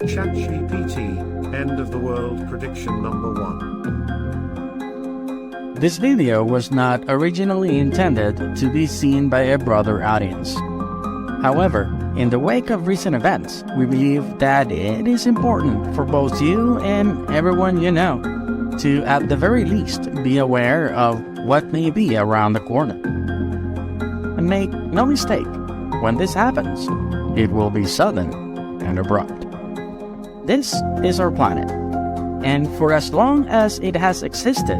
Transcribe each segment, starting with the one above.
ChatGPT, end of the world prediction number 1. This video was not originally intended to be seen by a broader audience. However, in the wake of recent events, we believe that it is important for both you and everyone you know to, at the very least, be aware of what may be around the corner. And make no mistake, when this happens, it will be sudden and abrupt. This is our planet, and for as long as it has existed,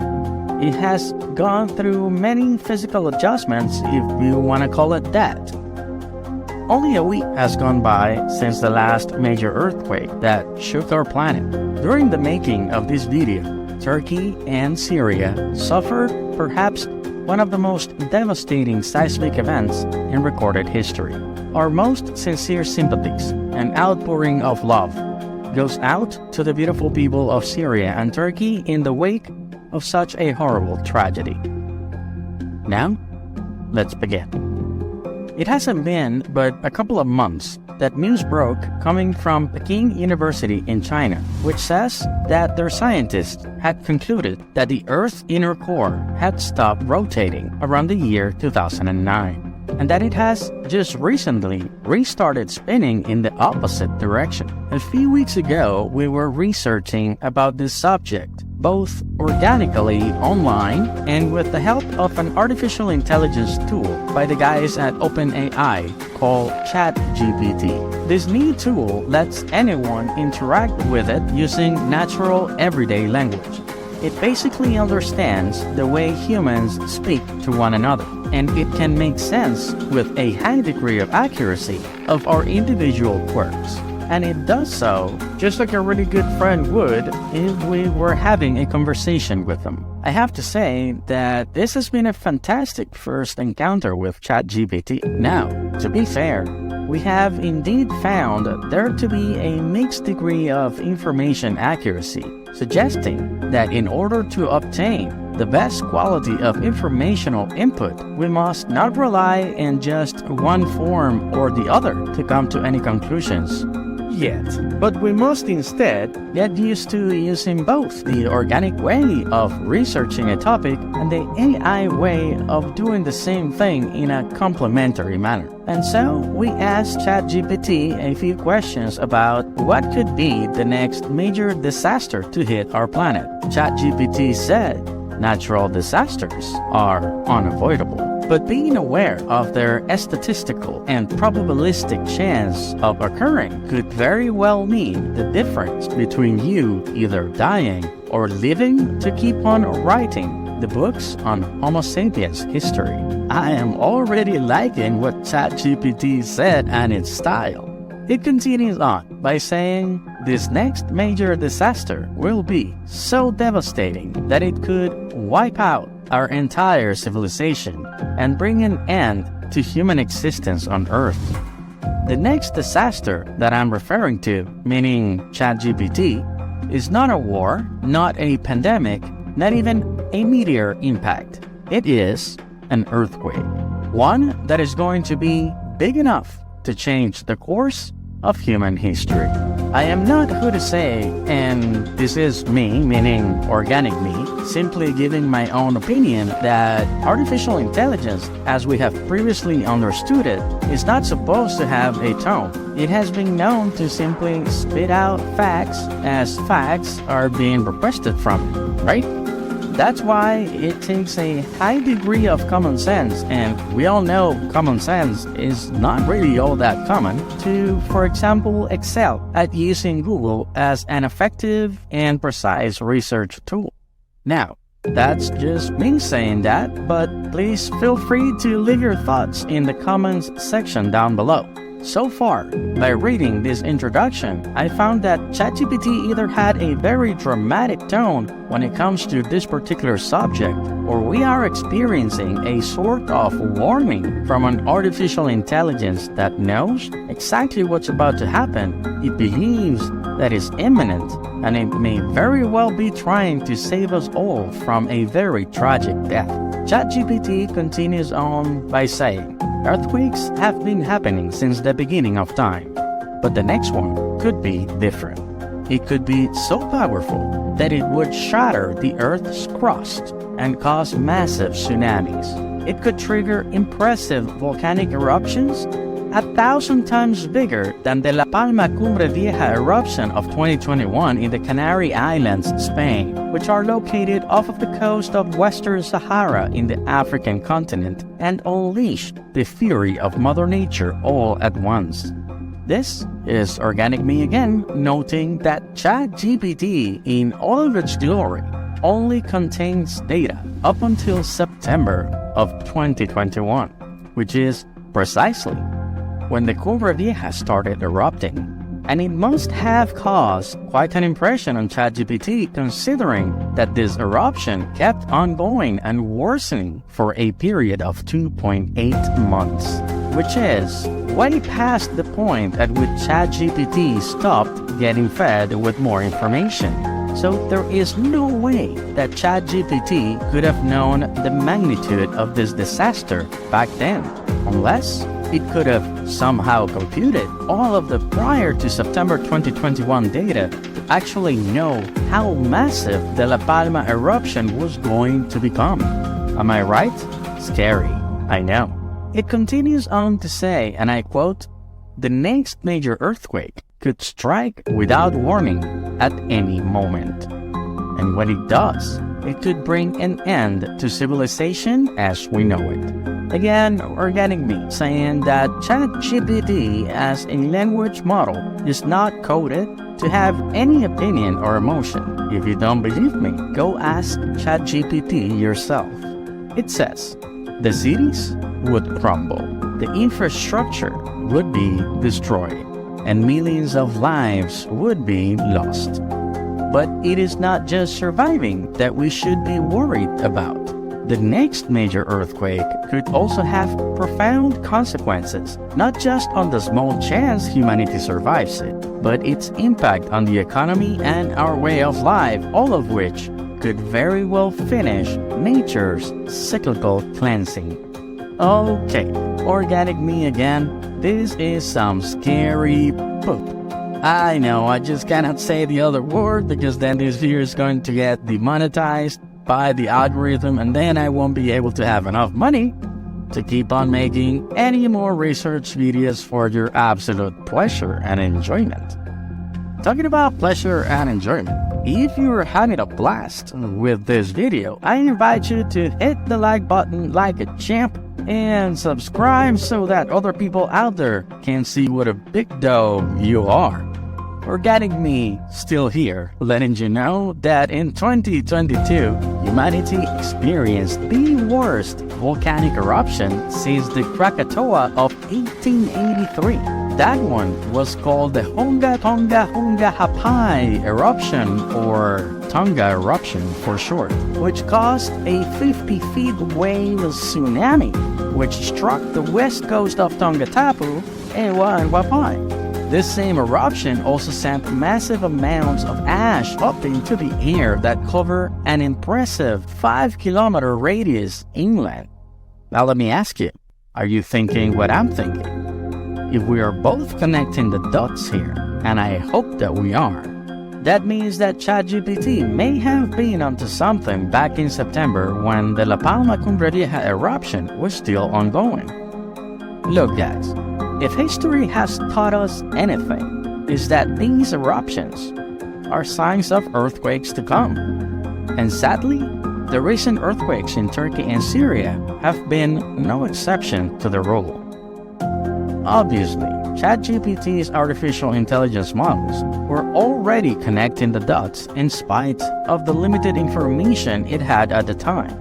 it has gone through many physical adjustments, if you want to call it that. Only a week has gone by since the last major earthquake that shook our planet. During the making of this video, Turkey and Syria suffered perhaps one of the most devastating seismic events in recorded history. Our most sincere sympathies and outpouring of love goes out to the beautiful people of Syria and Turkey in the wake of such a horrible tragedy. Now, let's begin. It hasn't been but a couple of months that news broke coming from Peking University in China, which says that their scientists had concluded that the Earth's inner core had stopped rotating around the year 2009, and that it has just recently restarted spinning in the opposite direction. A few weeks ago, we were researching about this subject, both organically online and with the help of an artificial intelligence tool by the guys at OpenAI called ChatGPT. This new tool lets anyone interact with it using natural everyday language. It basically understands the way humans speak to one another, and it can make sense with a high degree of accuracy of our individual quirks. And it does so just like a really good friend would if we were having a conversation with them. I have to say that this has been a fantastic first encounter with ChatGPT. Now, to be fair, we have indeed found there to be a mixed degree of information accuracy, suggesting that in order to obtain the best quality of informational input, we must not rely on just one form or the other to come to any conclusions yet, but we must instead get used to using both the organic way of researching a topic and the AI way of doing the same thing in a complementary manner. And so we asked ChatGPT a few questions about what could be the next major disaster to hit our planet. ChatGPT said natural disasters are unavoidable, but being aware of their statistical and probabilistic chance of occurring could very well mean the difference between you either dying or living to keep on writing the books on Homo sapiens history. I am already liking what ChatGPT said and its style. It continues on by saying, this next major disaster will be so devastating that it could wipe out our entire civilization and bring an end to human existence on Earth. The next disaster that I'm referring to, meaning ChatGPT, is not a war, not a pandemic, not even a meteor impact. It is an earthquake. One that is going to be big enough to change the course of human history. I am not who to say, and this is me, meaning organic me, simply giving my own opinion that artificial intelligence, as we have previously understood it, is not supposed to have a tone. It has been known to simply spit out facts as facts are being requested from it, right? That's why it takes a high degree of common sense, and we all know common sense is not really all that common, to, for example, excel at using Google as an effective and precise research tool. Now, that's just me saying that, but please feel free to leave your thoughts in the comments section down below. So far, by reading this introduction, I found that ChatGPT either had a very dramatic tone when it comes to this particular subject, or we are experiencing a sort of warning from an artificial intelligence that knows exactly what's about to happen. It believes that is imminent, and it may very well be trying to save us all from a very tragic death. ChatGPT continues on by saying, earthquakes have been happening since the beginning of time. But the next one could be different. It could be so powerful that it would shatter the Earth's crust and cause massive tsunamis. It could trigger impressive volcanic eruptions 1,000 times bigger than the La Palma Cumbre Vieja eruption of 2021 in the Canary Islands, Spain, which are located off of the coast of Western Sahara in the African continent, and unleash the fury of Mother Nature all at once. This is Organic Me again, noting that ChatGPT in all of its glory only contains data up until September of 2021, which is precisely when the Cumbre Vieja started erupting. And it must have caused quite an impression on ChatGPT, considering that this eruption kept on going and worsening for a period of 2.8 months, which is way past the point at which ChatGPT stopped getting fed with more information. So there is no way that ChatGPT could have known the magnitude of this disaster back then, unless it could have somehow computed all of the prior to September 2021 data to actually know how massive the La Palma eruption was going to become. Am I right? Scary, I know. It continues on to say, and I quote, "The next major earthquake could strike without warning at any moment. And when it does, it could bring an end to civilization as we know it." Again, Organic Me saying that ChatGPT as a language model is not coded to have any opinion or emotion. If you don't believe me, go ask ChatGPT yourself. It says, the cities would crumble, the infrastructure would be destroyed, and millions of lives would be lost. But it is not just surviving that we should be worried about. The next major earthquake could also have profound consequences, not just on the small chance humanity survives it, but its impact on the economy and our way of life, all of which could very well finish nature's cyclical cleansing. Okay, Organic Me again, this is some scary poop. I know, I just cannot say the other word because then this video is going to get demonetized by the algorithm, and then I won't be able to have enough money to keep on making any more research videos for your absolute pleasure and enjoyment. Talking about pleasure and enjoyment, if you're having a blast with this video, I invite you to hit the like button like a champ and subscribe so that other people out there can see what a big dog you are. Organic Me still here, letting you know that in 2022, humanity experienced the worst volcanic eruption since the Krakatoa of 1883. That one was called the Hunga Tonga Hunga Hapai eruption, or Tonga eruption for short, which caused a 50-feet wave tsunami, which struck the west coast of Tongatapu, Ewa, and Wapai. This same eruption also sent massive amounts of ash up into the air that cover an impressive 5-kilometer radius inland. Now let me ask you, are you thinking what I'm thinking? If we are both connecting the dots here, and I hope that we are, that means that ChatGPT may have been onto something back in September when the La Palma Cumbre Vieja eruption was still ongoing. Look guys, if history has taught us anything, is that these eruptions are signs of earthquakes to come. And sadly, the recent earthquakes in Turkey and Syria have been no exception to the rule. Obviously, ChatGPT's artificial intelligence models were already connecting the dots in spite of the limited information it had at the time.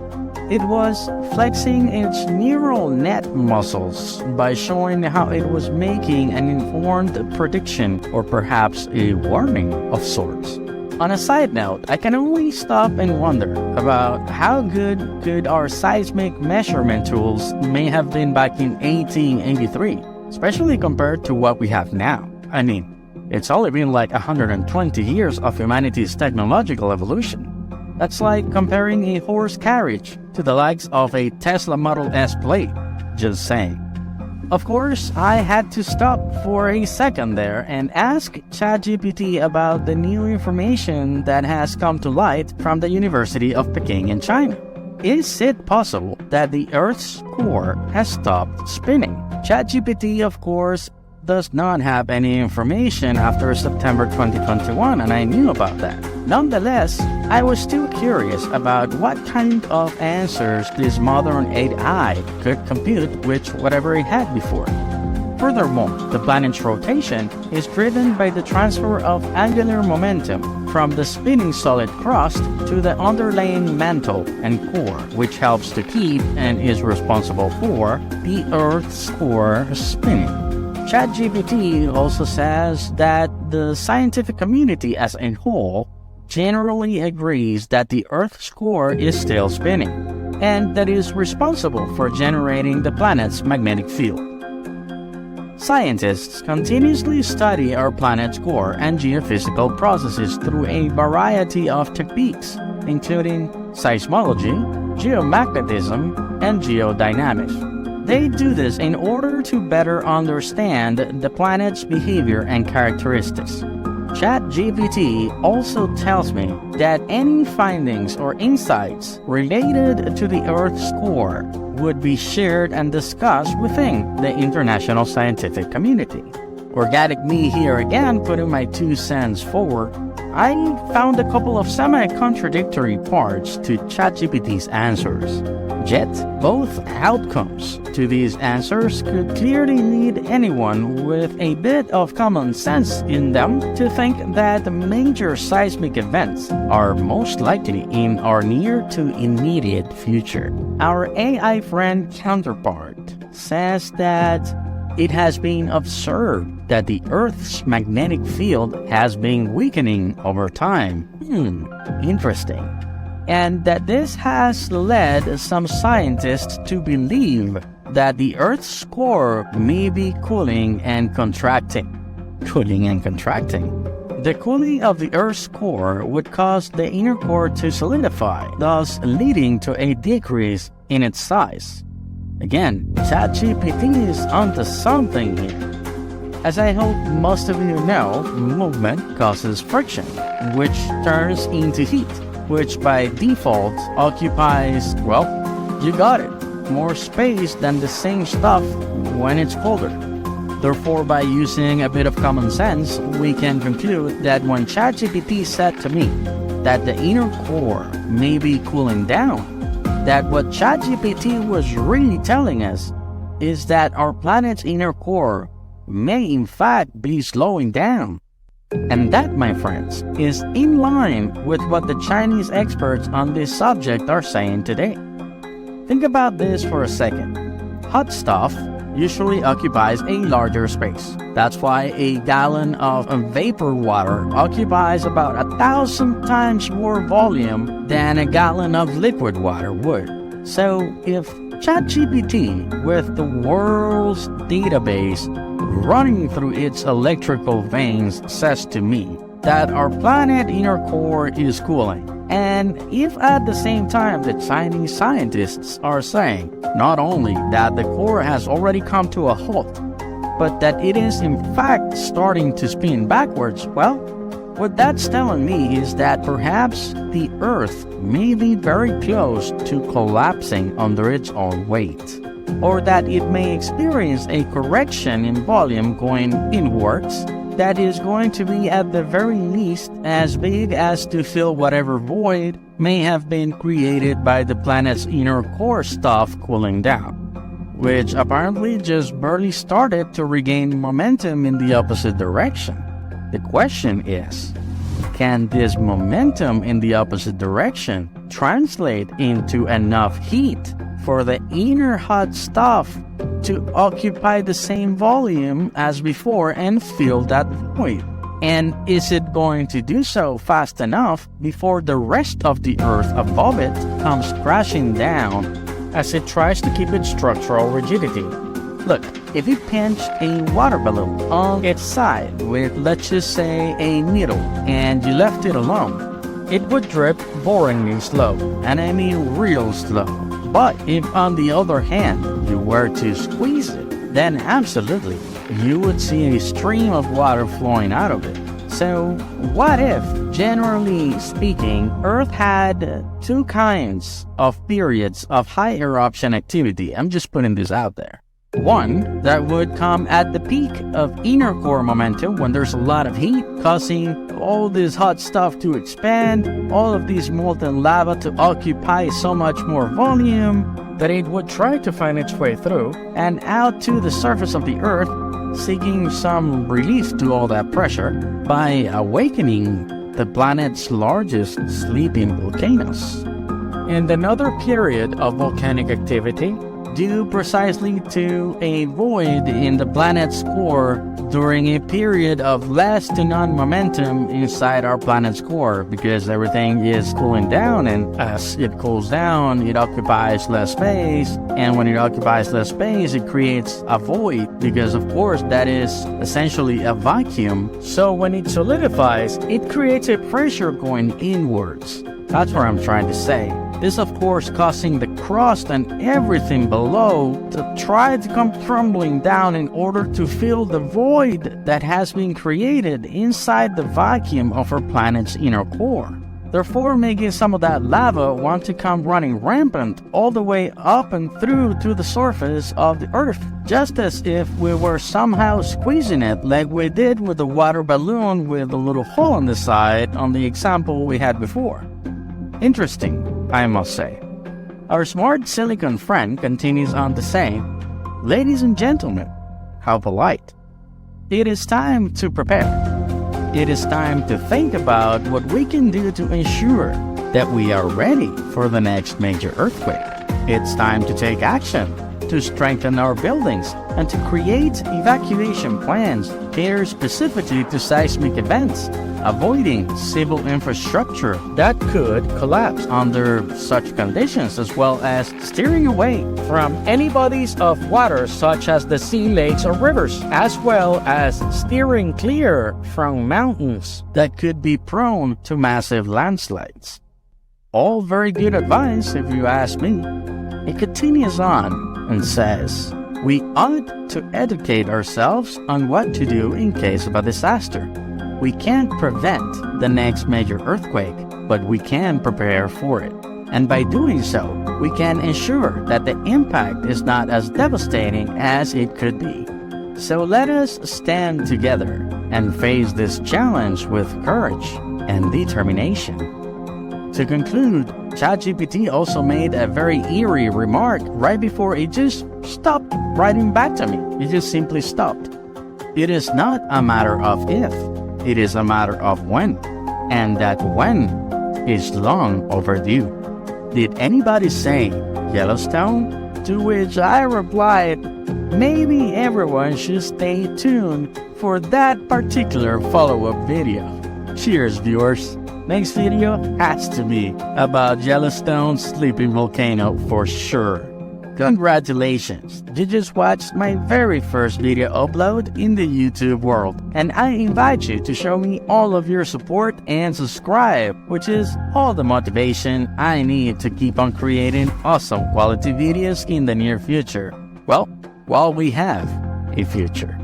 It was flexing its neural net muscles by showing how it was making an informed prediction or perhaps a warning of sorts. On a side note, I can only stop and wonder about how good our seismic measurement tools may have been back in 1883, especially compared to what we have now. I mean, it's only been like 120 years of humanity's technological evolution. That's like comparing a horse carriage to the likes of a Tesla Model S Plaid. Just saying. Of course, I had to stop for a second there and ask ChatGPT about the new information that has come to light from the University of Peking in China. Is it possible that the Earth's core has stopped spinning? ChatGPT, of course, does not have any information after September 2021, and I knew about that. Nonetheless, I was still curious about what kind of answers this modern AI could compute with whatever it had before. Furthermore, the planet's rotation is driven by the transfer of angular momentum from the spinning solid crust to the underlying mantle and core, which helps to keep and is responsible for the Earth's core spinning. ChatGPT also says that the scientific community as a whole generally agrees that the Earth's core is still spinning, and that is responsible for generating the planet's magnetic field. Scientists continuously study our planet's core and geophysical processes through a variety of techniques, including seismology, geomagnetism, and geodynamics. They do this in order to better understand the planet's behavior and characteristics. ChatGPT also tells me that any findings or insights related to the Earth's core would be shared and discussed within the international scientific community. Organic me here again, putting my 2 cents forward. I found a couple of semi-contradictory parts to ChatGPT's answers. Yet, both outcomes to these answers could clearly lead anyone with a bit of common sense in them to think that major seismic events are most likely in our near to immediate future. Our AI friend counterpart says that it has been observed that the Earth's magnetic field has been weakening over time. Interesting. And that this has led some scientists to believe that the Earth's core may be cooling and contracting. Cooling and contracting. The cooling of the Earth's core would cause the inner core to solidify, thus leading to a decrease in its size. Again, ChatGPT is onto something here. As I hope most of you know, movement causes friction, which turns into heat, which by default occupies, well, you got it, more space than the same stuff when it's colder. Therefore, by using a bit of common sense, we can conclude that when ChatGPT said to me that the inner core may be cooling down, that what ChatGPT was really telling us is that our planet's inner core may in fact be slowing down. And that, my friends, is in line with what the Chinese experts on this subject are saying today. Think about this for a second. Hot stuff usually occupies a larger space. That's why a gallon of vapor water occupies about 1,000 times more volume than a gallon of liquid water would. So if ChatGPT, with the world's database running through its electrical veins, says to me that our planet inner core is cooling, and if at the same time the Chinese scientists are saying not only that the core has already come to a halt, but that it is in fact starting to spin backwards, well, what that's telling me is that perhaps the Earth may be very close to collapsing under its own weight, or that it may experience a correction in volume going inwards that is going to be at the very least as big as to fill whatever void may have been created by the planet's inner core stuff cooling down, which apparently just barely started to regain momentum in the opposite direction. The question is, can this momentum in the opposite direction translate into enough heat for the inner hot stuff to occupy the same volume as before and fill that void? And is it going to do so fast enough before the rest of the Earth above it comes crashing down as it tries to keep its structural rigidity? Look, if you pinched a water balloon on its side with, let's just say, a needle, and you left it alone, it would drip boringly slow, and I mean real slow. But if on the other hand, you were to squeeze it, then absolutely, you would see a stream of water flowing out of it. So, what if, generally speaking, Earth had two kinds of periods of high eruption activity? I'm just putting this out there. One that would come at the peak of inner core momentum when there's a lot of heat, causing all this hot stuff to expand, all of this molten lava to occupy so much more volume that it would try to find its way through and out to the surface of the Earth, seeking some relief to all that pressure by awakening the planet's largest sleeping volcanoes. And another period of volcanic activity due precisely to a void in the planet's core during a period of less to none momentum inside our planet's core, because everything is cooling down, and as it cools down, it occupies less space, and when it occupies less space, it creates a void, because of course that is essentially a vacuum. So when it solidifies, it creates a pressure going inwards. That's what I'm trying to say. This, of course, causing the crust and everything below to try to come crumbling down in order to fill the void that has been created inside the vacuum of our planet's inner core. Therefore, making some of that lava want to come running rampant all the way up and through to the surface of the Earth, just as if we were somehow squeezing it like we did with the water balloon with a little hole on the side on the example we had before. Interesting, I must say. Our smart silicon friend continues on to say, "Ladies and gentlemen, how polite. It is time to prepare. It is time to think about what we can do to ensure that we are ready for the next major earthquake. It's time to take action, to strengthen our buildings, and to create evacuation plans catered specifically to seismic events, avoiding civil infrastructure that could collapse under such conditions, as well as steering away from any bodies of water such as the sea, lakes, or rivers, as well as steering clear from mountains that could be prone to massive landslides." All very good advice, if you ask me. It continues on and says, "We ought to educate ourselves on what to do in case of a disaster. We can't prevent the next major earthquake, but we can prepare for it. And by doing so, we can ensure that the impact is not as devastating as it could be. So let us stand together and face this challenge with courage and determination." To conclude, ChatGPT also made a very eerie remark right before it just stopped writing back to me. It just simply stopped. "It is not a matter of if, it is a matter of when, and that when is long overdue. Did anybody say Yellowstone?" To which I replied, maybe everyone should stay tuned for that particular follow-up video. Cheers, viewers. Next video has to be about Yellowstone's sleeping volcano for sure. Congratulations, you just watched my very first video upload in the YouTube world, and I invite you to show me all of your support and subscribe, which is all the motivation I need to keep on creating awesome quality videos in the near future. Well, while we have a future.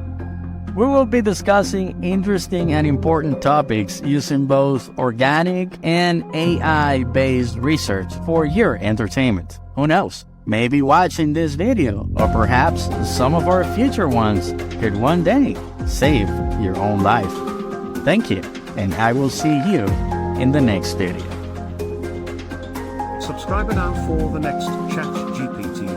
We will be discussing interesting and important topics using both organic and AI-based research for your entertainment. Who knows? Maybe watching this video, or perhaps some of our future ones, could one day save your own life. Thank you, and I will see you in the next video. Subscribe now for the next ChatGPT